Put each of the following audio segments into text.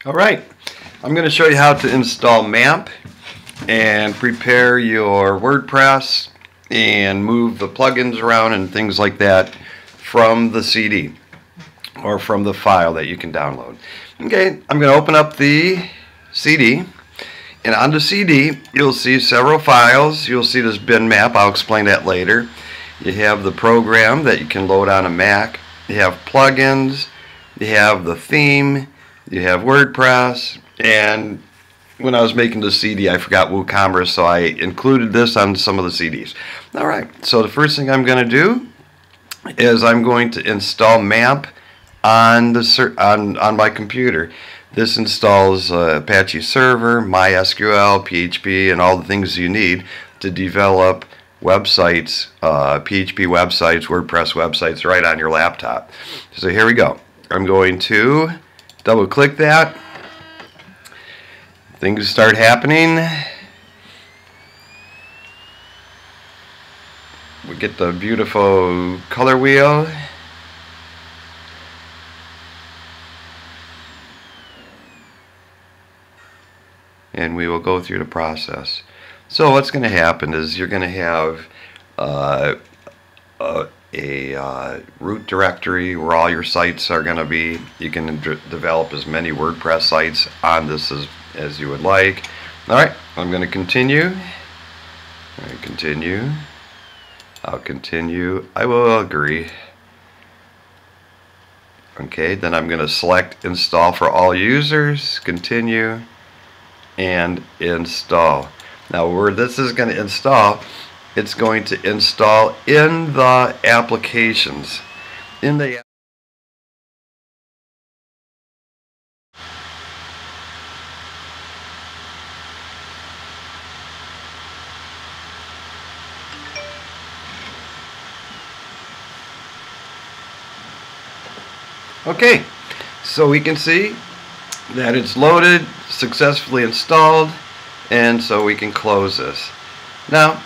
Alright, I'm going to show you how to install MAMP and prepare your WordPress and move the plugins around and things like that from the CD or from the file that you can download. Okay, I'm going to open up the CD, and on the CD you'll see several files. You'll see this bin map. I'll explain that later. You have the program that you can load on a Mac. You have plugins. You have the theme. You have WordPress, and when I was making the CD I forgot WooCommerce, so I included this on some of the CDs. Alright, so the first thing I'm going to do is I'm going to install MAMP on my computer. This installs Apache Server, MySQL, PHP, and all the things you need to develop websites, PHP websites, WordPress websites right on your laptop. So here we go. I'm going to double click that. Things start happening. We get the beautiful color wheel. And we will go through the process. So what's going to happen is you're going to have a root directory where all your sites are going to be. You can develop as many WordPress sites on this as you would like. Alright, I'm going to continue. Continue. I'll continue. I will agree. Okay, then I'm going to select install for all users. Continue. And install. Now where this is going to install, it's going to install in the applications. Okay, so we can see that it's loaded, successfully installed, and so we can close this. Now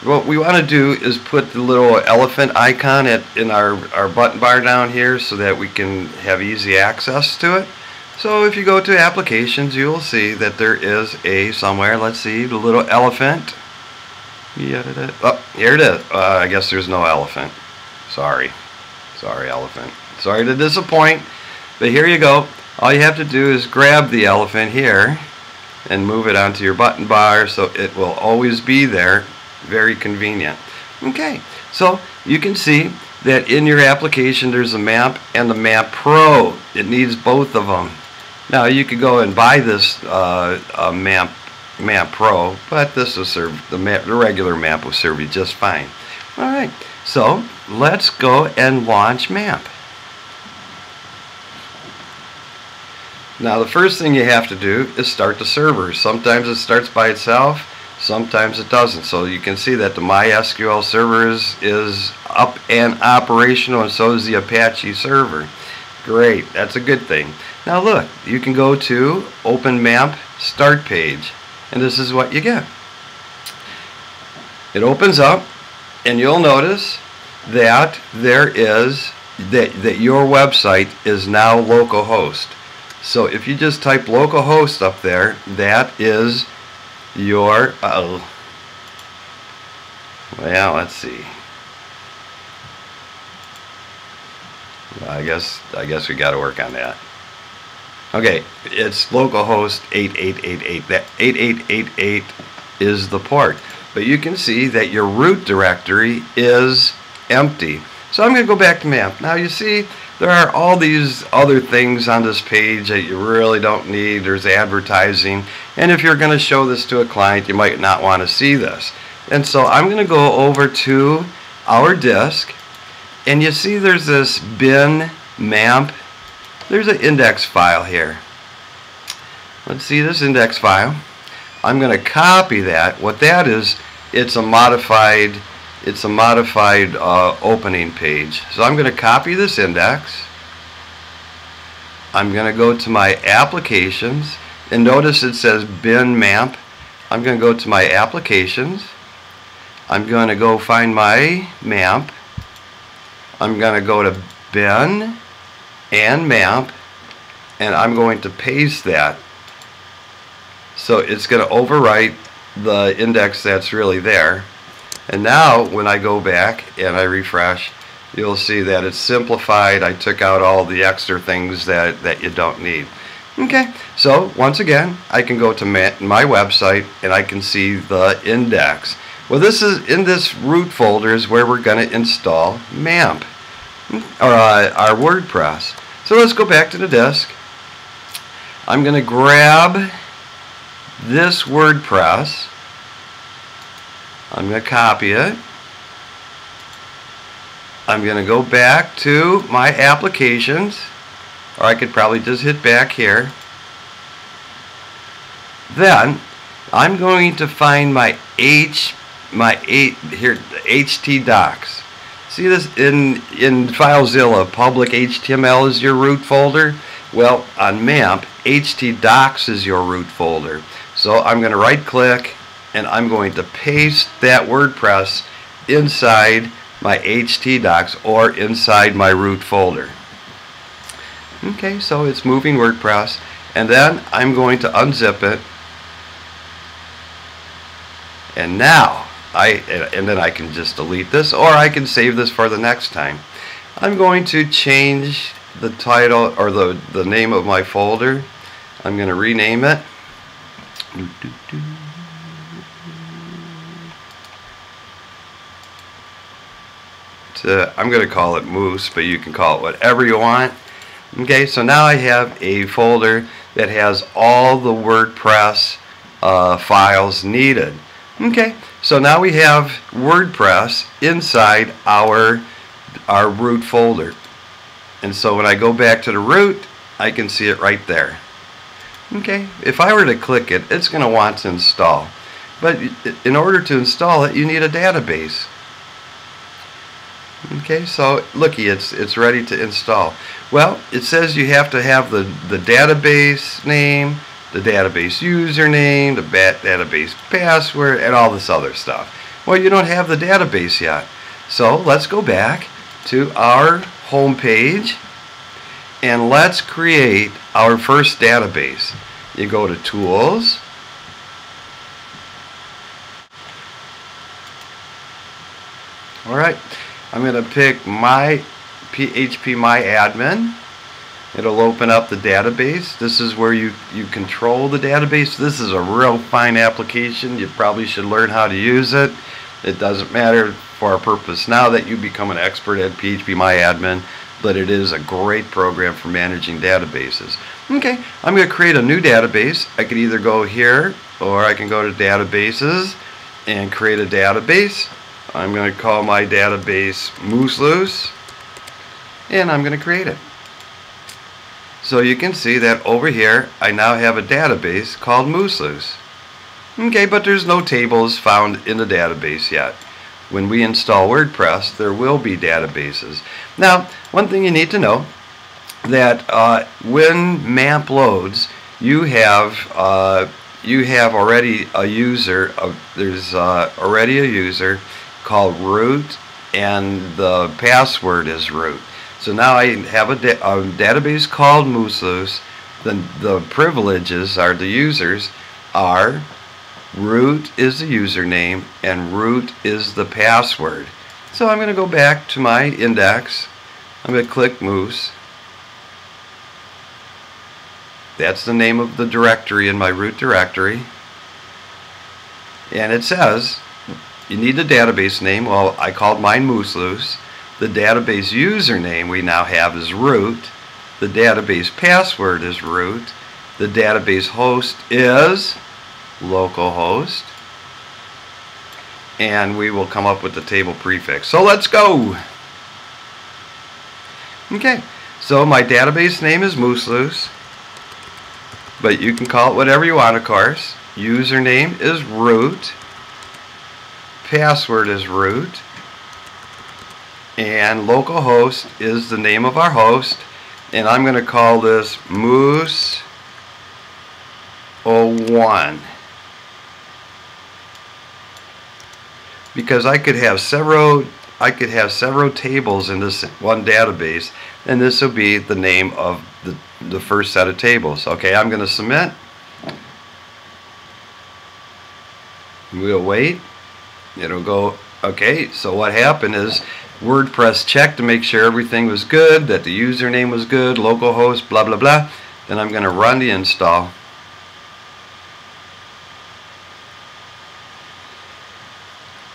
what we want to do is put the little elephant icon in our button bar down here so that we can have easy access to it. So if you go to applications, you will see that there is somewhere, let's see, the little elephant. Oh, here it is. I guess there's no elephant. Sorry elephant. Sorry to disappoint, but here you go. All you have to do is grab the elephant here and move it onto your button bar so it will always be there. Very convenient. Okay, so you can see that in your application there's a MAMP and the MAMP Pro. It needs both of them. Now you could go and buy this MAMP Pro, but this will serve the regular MAMP will serve you just fine. Alright, so let's go and launch MAMP. Now the first thing you have to do is start the server. Sometimes it starts by itself, sometimes it doesn't. So you can see that the MySQL server is up and operational, and so is the Apache server. Great, that's a good thing. Now look, you can go to Open MAMP Start Page, and this is what you get. It opens up, and you'll notice that that your website is now localhost. So if you just type localhost up there, that is your well, let's see. I guess we got to work on that. Okay, it's localhost 8888. That 8888 is the port. But you can see that your root directory is empty. So I'm going to go back to MAMP. Now you see there are all these other things on this page that you really don't need. There's advertising, and if you're going to show this to a client, you might not want to see this. And so I'm going to go over to our disk, and you see there's this bin MAMP. There's an index file here. Let's see this index file. I'm going to copy that. What that is, it's a modified opening page. So I'm going to copy this index. I'm going to go to my applications, and notice it says bin MAMP. I'm going to go to my applications. I'm going to go find my MAMP. I'm going to go to bin and MAMP, and I'm going to paste that. So it's going to overwrite the index that's really there. And now when I go back and I refresh, you'll see that it's simplified. I took out all the extra things that you don't need. Okay, so once again, I can go to my website and I can see the index. Well, this is in this root folder is where we're going to install MAMP, or our WordPress. So let's go back to the disk. I'm going to grab this WordPress. I'm going to copy it. I'm going to go back to my applications, or I could probably just hit back here. Then I'm going to find my HT docs. See this in FileZilla, public HTML is your root folder. Well, on MAMP, HT docs is your root folder. So I'm going to right click and I'm going to paste that WordPress inside my HT docs or inside my root folder. Okay, so it's moving WordPress, and then I'm going to unzip it, and now then I can just delete this, or I can save this for the next time. I'm going to change the title or the name of my folder. I'm going to rename it. I'm going to call it Moose, but you can call it whatever you want. Okay, so now I have a folder that has all the WordPress files needed. Okay, so now we have WordPress inside our root folder. And so when I go back to the root, I can see it right there. Okay, if I were to click it, it's going to want to install. But in order to install it, you need a database. Okay, so looky, it's ready to install. Well, it says you have to have the database name, the database username, the database password, and all this other stuff. Well, you don't have the database yet. So let's go back to our home page and let's create our first database. You go to Tools, alright, I'm going to pick my PHP My Admin. It'll open up the database. This is where you control the database. This is a real fine application. You probably should learn how to use it. It doesn't matter for our purpose now that you become an expert at PHP My Admin, but it is a great program for managing databases. Okay, I'm going to create a new database. I could either go here or I can go to Databases and create a database. I'm going to call my database Mooseloose, and I'm going to create it. So you can see that over here I now have a database called Mooseloose. Okay, but there's no tables found in the database yet. When we install WordPress, there will be databases. Now, one thing you need to know, that when MAMP loads, you have already a user. There's already a user called root, and the password is root. So now I have a database called Mooseloose. The privileges are the users are root is the username and root is the password. So I'm going to go back to my index. I'm going to click Moose. That's the name of the directory in my root directory. And it says you need the database name. Well, I called mine Mooseloose. The database username we now have is root. The database password is root. The database host is localhost. And we will come up with the table prefix. So let's go. Okay, so my database name is Mooseloose, but you can call it whatever you want, of course. Username is root. Password is root. And localhost is the name of our host, and I'm going to call this Moose01, because I could have several I could have several tables in this one database, and this will be the name of the first set of tables. Okay, I'm going to submit. We'll wait. It'll go. Okay, so what happened is WordPress checked to make sure everything was good, that the username was good, localhost, blah blah blah. Then I'm going to run the install.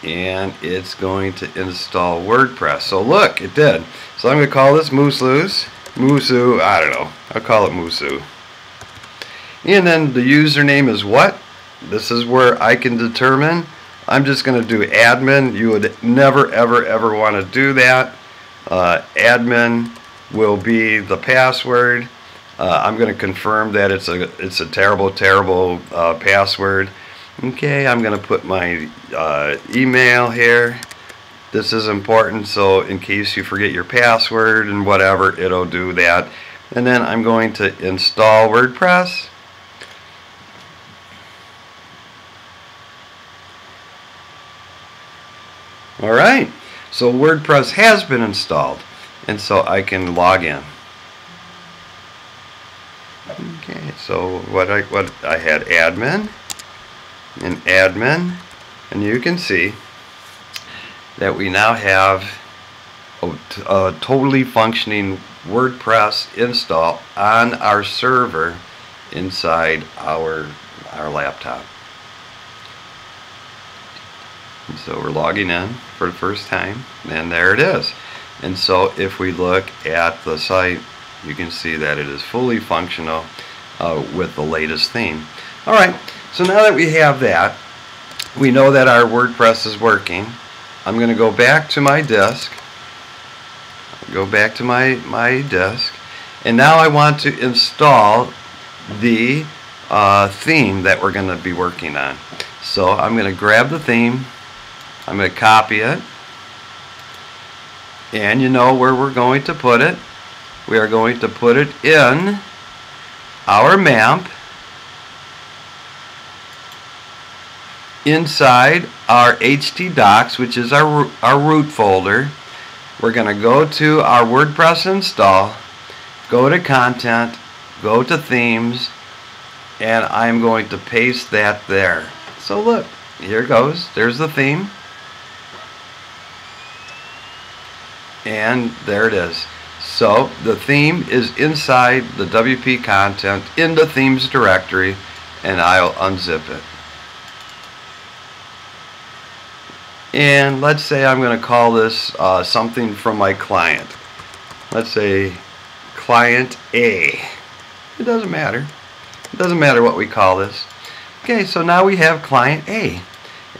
And it's going to install WordPress. So look, it did. So I'm going to call this Musu, I don't know. I'll call it Musu. And then the username is what? This is where I can determine. I'm just going to do admin. You would never ever want to do that. Admin will be the password. I'm going to confirm that it's a terrible password. Okay, I'm going to put my email here. This is important, so in case you forget your password and whatever, it'll do that. And then I'm going to install WordPress. Alright, so WordPress has been installed, and so I can log in. Okay, so what I had admin and admin, and you can see that we now have a totally functioning WordPress install on our server inside our laptop. And so we're logging in for the first time, and there it is. And so if we look at the site, you can see that it is fully functional with the latest theme. Alright, so now that we have that, we know that our WordPress is working. I'm going to go back to my disk. And now I want to install the theme that we're going to be working on. So I'm going to grab the theme. I'm going to copy it. And you know where we're going to put it. We are going to put it in our MAMP, inside our htdocs, which is our root folder. We're going to go to our WordPress install, go to content, go to themes, and I'm going to paste that there. So look, here it goes. There's the theme. And there it is. So the theme is inside the WP content in the themes directory, and I'll unzip it. And let's say I'm going to call this something from my client. Let's say client A. It doesn't matter. It doesn't matter what we call this. Okay, so now we have client A.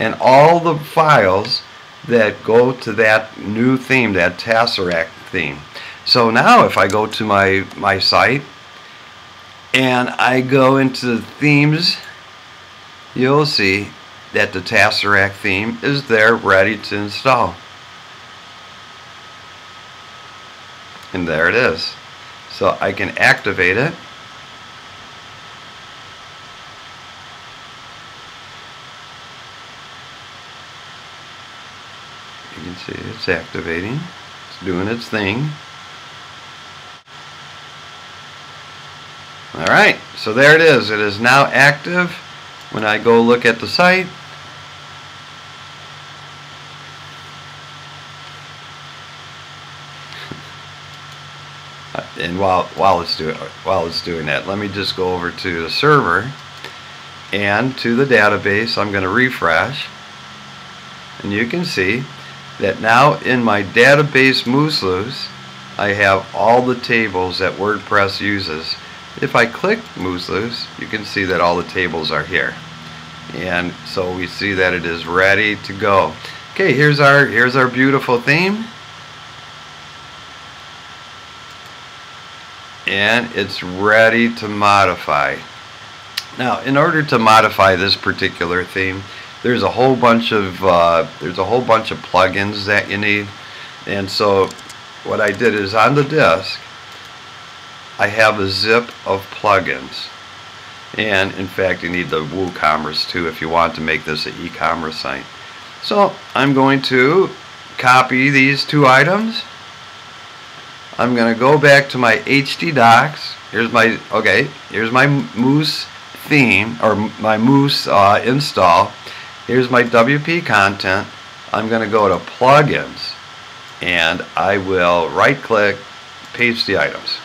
And all the files that go to that new theme, that Tessaract theme. So now if I go to my site and I go into themes, you'll see that the Tessaract theme is there ready to install. And there it is. So I can activate it. You can see it's activating. It's doing its thing. Alright, so there it is. It is now active. When I go look at the site, and while it's doing that, let me just go over to the server and to the database. I'm going to refresh, and you can see that now in my database Muslus, I have all the tables that WordPress uses. If I click Muslus, you can see that all the tables are here, and so we see that it is ready to go. Okay, here's our beautiful theme, and it's ready to modify. Now, in order to modify this particular theme, there's a whole bunch of plugins that you need, and so what I did is on the disk I have a zip of plugins, and in fact you need the WooCommerce too if you want to make this an e-commerce site. So I'm going to copy these two items. I'm going to go back to my HD docs. Here's my Moose theme, or my Moose install. Here's my WP content. I'm going to go to plugins, and I will right click, paste the items.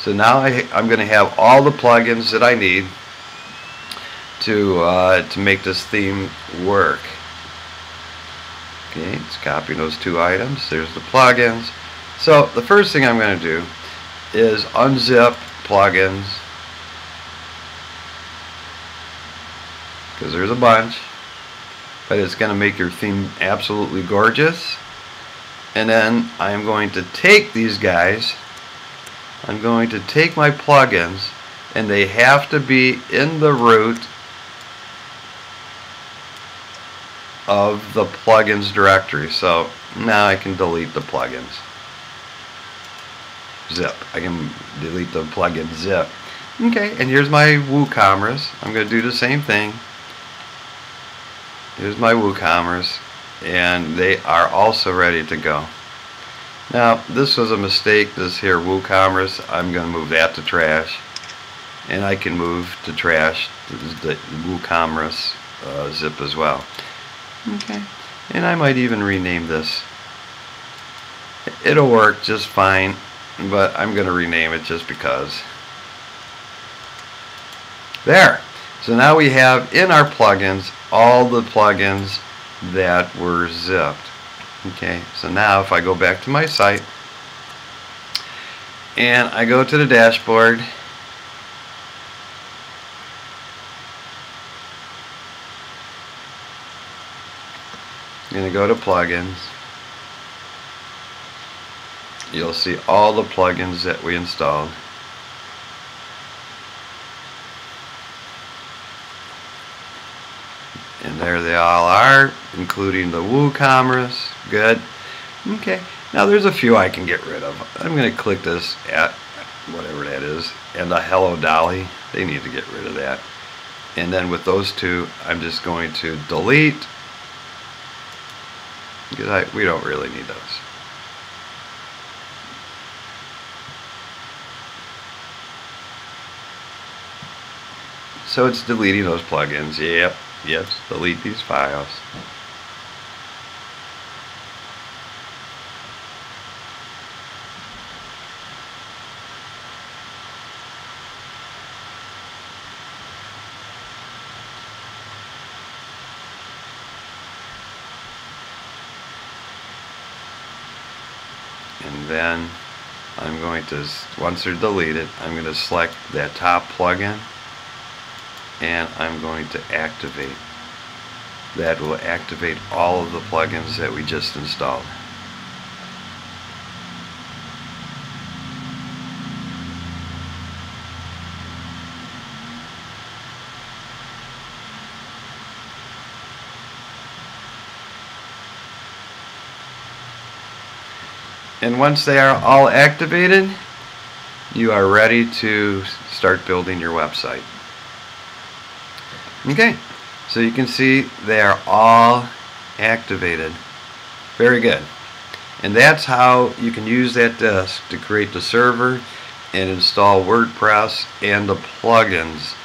So now I'm going to have all the plugins that I need to make this theme work. Okay, it's copying those two items. There's the plugins. So the first thing I'm going to do is unzip plugins, because there's a bunch, but it's going to make your theme absolutely gorgeous. And then I'm going to take these guys, I'm going to take my plugins, and they have to be in the root of the plugins directory. So now I can delete the plugins. Zip. I can delete the plugin zip. Okay, and here's my WooCommerce. I'm going to do the same thing. Here's my WooCommerce, and they are also ready to go. Now, this was a mistake, this here WooCommerce. I'm going to move that to trash, and I can move to trash the WooCommerce zip as well. Okay, and I might even rename this. It'll work just fine, but I'm going to rename it just because. There. So now we have in our plugins all the plugins that were zipped. Okay, so now if I go back to my site and I go to the dashboard, I'm going to go to plugins. You'll see all the plugins that we installed. And there they all are, including the WooCommerce. Good. Okay, now there's a few I can get rid of. I'm going to click this at whatever that is, and the Hello Dolly. They need to get rid of that. And then with those two, I'm just going to delete, because we don't really need those. So it's deleting those plugins. Yep, delete these files. And then I'm going to, once they're deleted, I'm going to select that top plugin, and I'm going to activate. That will activate all of the plugins that we just installed. And once they are all activated, you are ready to start building your website. Okay, so you can see they are all activated. Very good. And that's how you can use that disk to create the server and install WordPress and the plugins